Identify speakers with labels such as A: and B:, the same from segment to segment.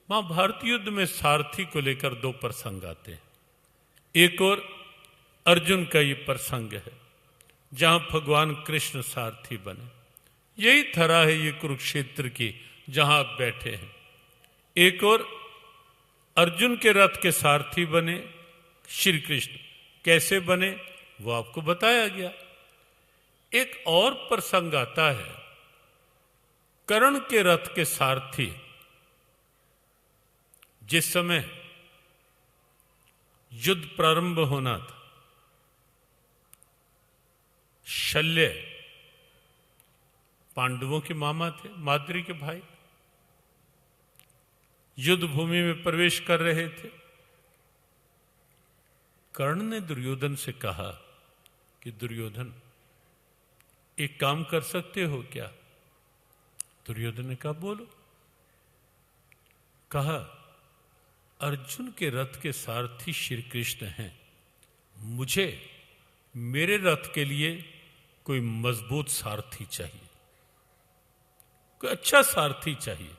A: महाभारत युद्ध में सारथी को लेकर दो प्रसंग आते हैं। एक और अर्जुन का ये प्रसंग है जहां भगवान कृष्ण सारथी बने। यही धरा है ये कुरुक्षेत्र की जहां आप बैठे हैं। एक और अर्जुन के रथ के सारथी बने श्री कृष्ण। कैसे बने वो आपको बताया गया। एक और प्रसंग आता है कर्ण के रथ के सारथी। जिस समय युद्ध प्रारंभ होना था, शल्य पांडवों के मामा थे, माद्री के भाई, युद्ध भूमि में प्रवेश कर रहे थे। कर्ण ने दुर्योधन से कहा कि दुर्योधन एक काम कर सकते हो क्या? दुर्योधन ने कहा बोलो। कहा अर्जुन के रथ के सारथी श्री कृष्ण हैं, मुझे मेरे रथ के लिए कोई मजबूत सारथी चाहिए, कोई अच्छा सारथी चाहिए।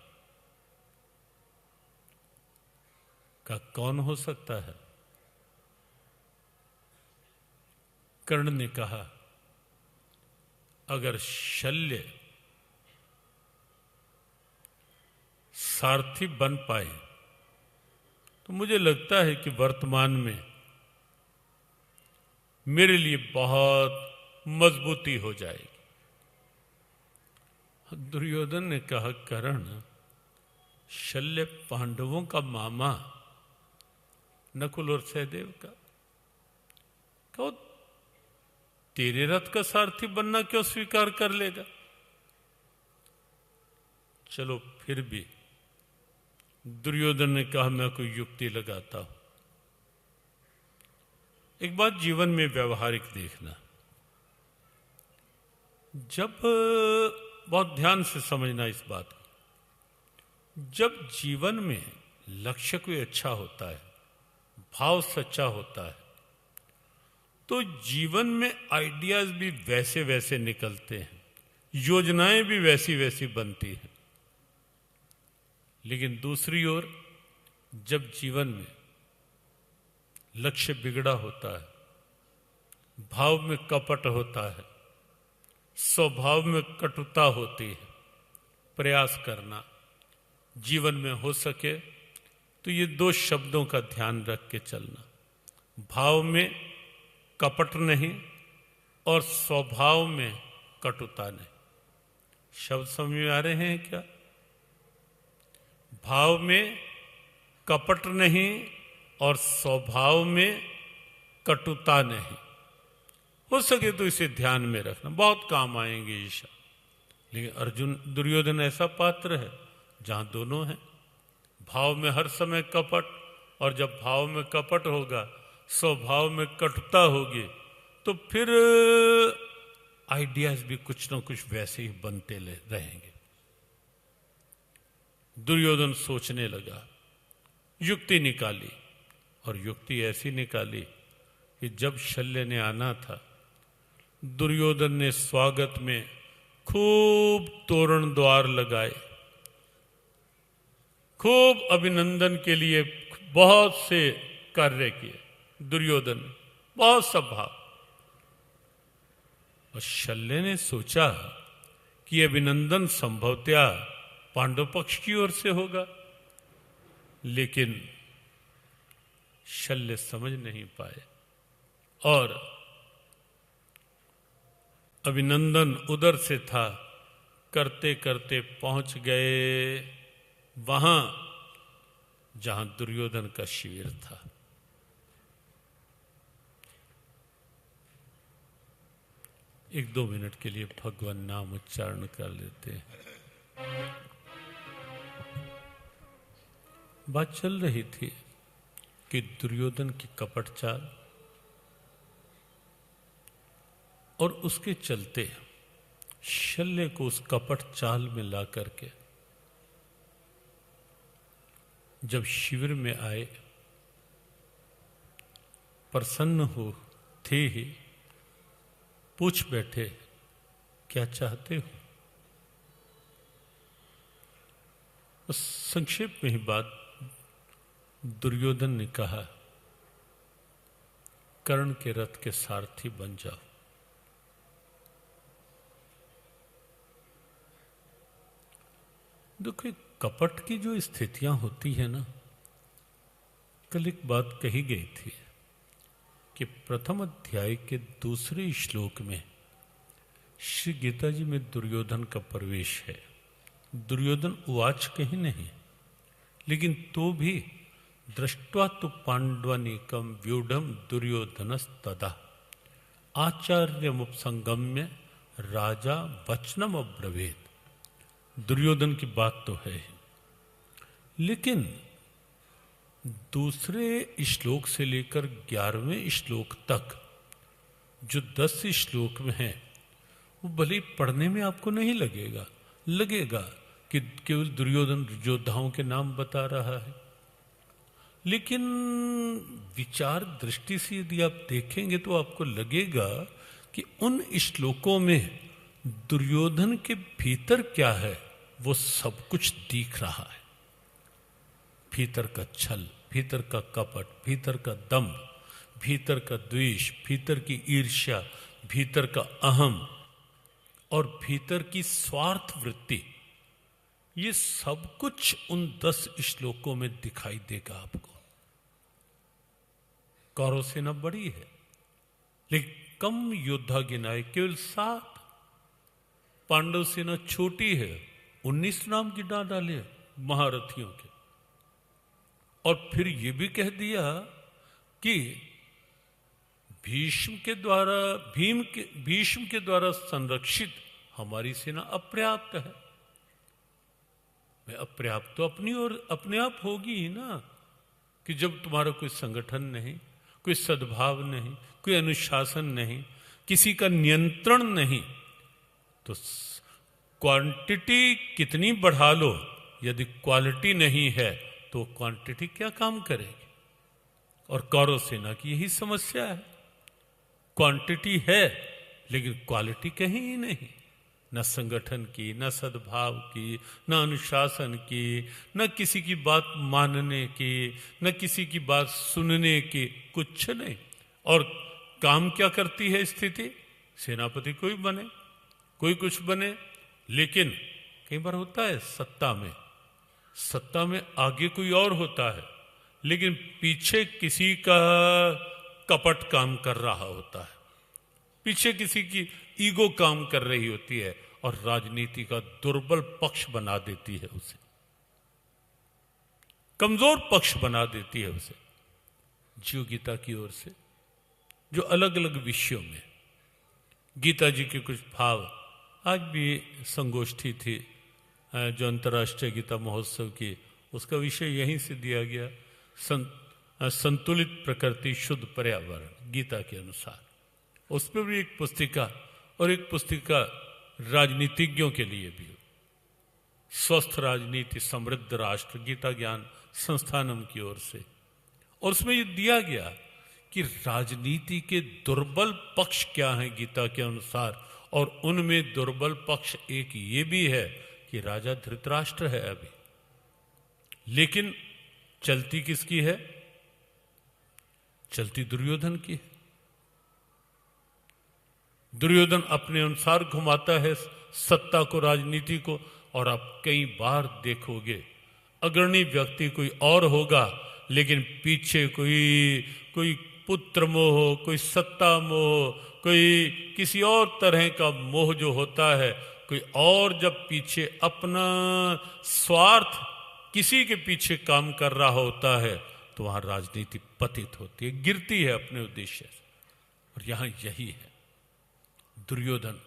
A: कहा कौन हो सकता है? कर्ण ने कहा अगर शल्य सारथी बन पाए तो मुझे लगता है कि वर्तमान में मेरे लिए बहुत मजबूती हो जाएगी। दुर्योधन ने कहा कर्ण, शल्य पांडवों का मामा, नकुल और सहदेव का, कहो तेरे रथ का सारथी बनना क्यों स्वीकार कर लेगा? चलो फिर भी दुर्योधन ने कहा मैं कोई युक्ति लगाता हूं। एक बात जीवन में व्यवहारिक देखना, जब बहुत ध्यान से समझना इस बात को, जब जीवन में लक्ष्य कोई अच्छा होता है, भाव सच्चा होता है, तो जीवन में आइडियाज भी वैसे वैसे निकलते हैं, योजनाएं भी वैसी वैसी बनती हैं। लेकिन दूसरी ओर जब जीवन में लक्ष्य बिगड़ा होता है, भाव में कपट होता है, स्वभाव में कटुता होती है, प्रयास करना जीवन में हो सके तो ये दो शब्दों का ध्यान रख के चलना, भाव में कपट नहीं और स्वभाव में कटुता नहीं। शब्द समझ में आ रहे हैं क्या? भाव में कपट नहीं और स्वभाव में कटुता नहीं। हो सके तो इसे ध्यान में रखना, बहुत काम आएंगे ये शब्द। लेकिन दुर्योधन ऐसा पात्र है जहां दोनों हैं, भाव में हर समय कपट, और जब भाव में कपट होगा, स्वभाव में कटुता होगी, तो फिर आइडियाज भी कुछ ना कुछ वैसे ही बनते रहेंगे। दुर्योधन सोचने लगा, युक्ति निकाली, और युक्ति ऐसी निकाली कि जब शल्य ने आना था, दुर्योधन ने स्वागत में खूब तोरण द्वार लगाए, खूब अभिनंदन के लिए बहुत से कार्य किए। दुर्योधन बहुत सभाव, और शल्य ने सोचा कि अभिनंदन संभवतया पांडव पक्ष की ओर से होगा, लेकिन शल्य समझ नहीं पाए और अभिनंदन उधर से था, करते करते पहुंच गए वहां जहां दुर्योधन का शिविर था। एक दो मिनट के लिए भगवान नाम उच्चारण कर लेते हैं। बात चल रही थी कि दुर्योधन की कपट चाल, और उसके चलते शल्य को उस कपट चाल में ला करके जब शिविर में आए, प्रसन्न हो थे ही, पूछ बैठे क्या चाहते हो? बस संक्षेप में ही बात दुर्योधन ने कहा, कर्ण के रथ के सारथी बन जाओ। देखो, कपट की जो स्थितियां होती है ना, कल एक बात कही गई थी कि प्रथम अध्याय के दूसरे श्लोक में श्री गीता जी में दुर्योधन का प्रवेश है। दुर्योधन उवाच कहीं नहीं, लेकिन तो भी दृष्ट्वा तो पांडवानीकम व्यूढ़ दुर्योधनस्तदा आचार्यमुपसंगम्य राजा वचनम अब्रवीत। दुर्योधन की बात तो है, लेकिन दूसरे श्लोक से लेकर 11वें श्लोक तक जो 10 श्लोक में है, वो भले ही पढ़ने में आपको नहीं लगेगा कि केवल दुर्योधन योद्धाओं के नाम बता रहा है, लेकिन विचार दृष्टि से यदि आप देखेंगे तो आपको लगेगा कि उन श्लोकों में दुर्योधन के भीतर क्या है वो सब कुछ दिख रहा है। भीतर का छल, भीतर का कपट, भीतर का दंभ, भीतर का द्वेष, भीतर की ईर्ष्या, भीतर का अहम और भीतर की स्वार्थ वृत्ति, ये सब कुछ उन 10 श्लोकों में दिखाई देगा आपको। कौरव सेना बड़ी है, लेकिन कम योद्धा गिनाए केवल 7। पांडव सेना छोटी है, 19 नाम गिना डाले महारथियों के। और फिर ये भी कह दिया कि भीष्म के द्वारा संरक्षित हमारी सेना अपर्याप्त है। अपर्याप्त तो अपनी ओर अपने आप होगी ही ना, कि जब तुम्हारा कोई संगठन नहीं, कोई सद्भाव नहीं, कोई अनुशासन नहीं, किसी का नियंत्रण नहीं, तो क्वांटिटी कितनी बढ़ा लो, यदि क्वालिटी नहीं है तो क्वांटिटी क्या काम करेगी। और कौरव सेना की यही समस्या है, क्वांटिटी है लेकिन क्वालिटी कहीं ही नहीं। न संगठन की, न सद्भाव की, न अनुशासन की, न किसी की बात मानने की, न किसी की बात सुनने की, कुछ नहीं। और काम क्या करती है स्थिति? सेनापति कोई बने, कोई कुछ बने, लेकिन कई बार होता है सत्ता में आगे कोई और होता है, लेकिन पीछे किसी का कपट काम कर रहा होता है, पीछे किसी की ईगो काम कर रही होती है और राजनीति का दुर्बल पक्ष बना देती है उसे, कमजोर पक्ष बना देती है उसे। जीव गीता की ओर से जो अलग अलग विषयों में गीता जी के कुछ भाव, आज भी संगोष्ठी थी जो अंतर्राष्ट्रीय गीता महोत्सव की, उसका विषय यहीं से दिया गया, संतुलित प्रकृति शुद्ध पर्यावरण गीता के अनुसार। उस पर भी एक पुस्तिका, और एक पुस्तिका राजनीतिज्ञों के लिए भी, स्वस्थ राजनीति समृद्ध राष्ट्र गीता ज्ञान संस्थानम की ओर से। और उसमें ये दिया गया कि राजनीति के दुर्बल पक्ष क्या हैं गीता के अनुसार, और उनमें दुर्बल पक्ष एक ये भी है कि राजा धृतराष्ट्र है अभी, लेकिन चलती किसकी है? चलती दुर्योधन की है। दुर्योधन अपने अनुसार घुमाता है सत्ता को, राजनीति को। और आप कई बार देखोगे अग्रणी व्यक्ति कोई और होगा, लेकिन पीछे कोई पुत्र मोह, कोई सत्ता मोह, कोई किसी और तरह का मोह जो होता है, कोई और जब पीछे अपना स्वार्थ किसी के पीछे काम कर रहा होता है, तो वहां राजनीति पतित होती है, गिरती है अपने उद्देश्य से। और यहां यही है, दुर्योधन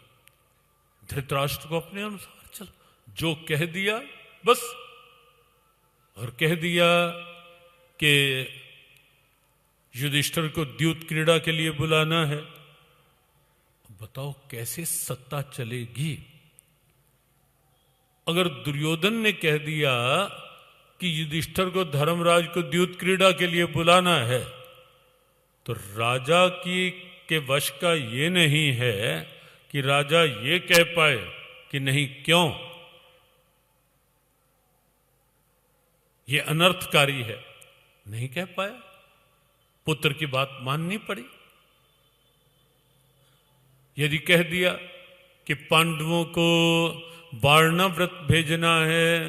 A: धृतराष्ट्र को अपने अनुसार चल, जो कह दिया बस। और कह दिया कि युधिष्ठिर को द्यूत क्रीड़ा के लिए बुलाना है। बताओ कैसे सत्ता चलेगी? अगर दुर्योधन ने कह दिया कि युधिष्ठिर को धर्मराज को द्यूत क्रीड़ा के लिए बुलाना है, तो राजा के वश का ये नहीं है कि राजा ये कह पाए कि नहीं। क्यों? ये अनर्थकारी है। नहीं कह पाया, पुत्र की बात माननी पड़ी। यदि कह दिया कि पांडवों को वारणाव्रत भेजना है,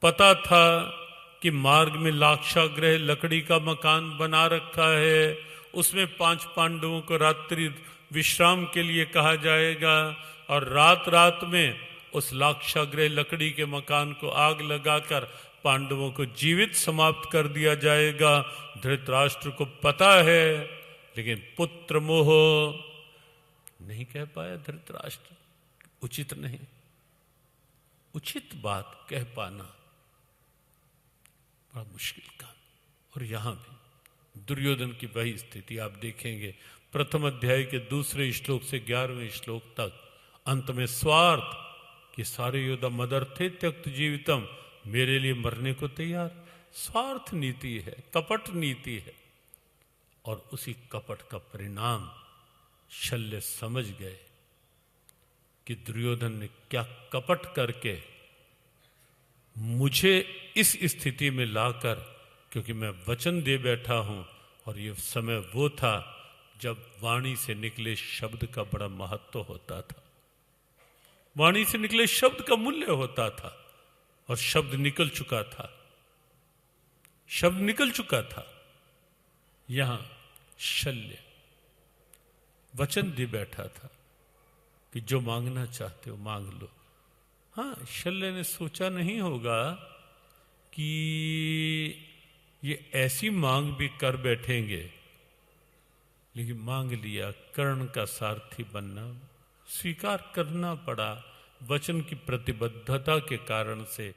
A: पता था कि मार्ग में लाक्षागृह लकड़ी का मकान बना रखा है, उसमें 5 पांडवों को रात्रि विश्राम के लिए कहा जाएगा और रात रात में उस लाक्षागृह लकड़ी के मकान को आग लगाकर पांडवों को जीवित समाप्त कर दिया जाएगा। धृतराष्ट्र को पता है, लेकिन पुत्र मोह नहीं कह पाया धृतराष्ट्र। उचित नहीं, उचित बात कह पाना बड़ा मुश्किल काम। और यहां भी दुर्योधन की वही स्थिति आप देखेंगे। प्रथम अध्याय के 2 श्लोक से 11वें श्लोक तक अंत में स्वार्थ कि सारे योद्धा मदर्थे त्यक्त जीवितम, मेरे लिए मरने को तैयार। स्वार्थ नीति है, कपट नीति है। और उसी कपट का परिणाम शल्य समझ गए कि दुर्योधन ने क्या कपट करके मुझे इस स्थिति में लाकर, क्योंकि मैं वचन दे बैठा हूं और ये समय वो था जब वाणी से निकले शब्द का बड़ा महत्व होता था, वाणी से निकले शब्द का मूल्य होता था। और शब्द निकल चुका था, शब्द निकल चुका था। यहां शल्य वचन दे बैठा था कि जो मांगना चाहते हो मांग लो। हाँ, शल्य ने सोचा नहीं होगा कि ये ऐसी मांग भी कर बैठेंगे, लेकिन मांग लिया। कर्ण का सारथी बनना स्वीकार करना पड़ा, वचन की प्रतिबद्धता के कारण से।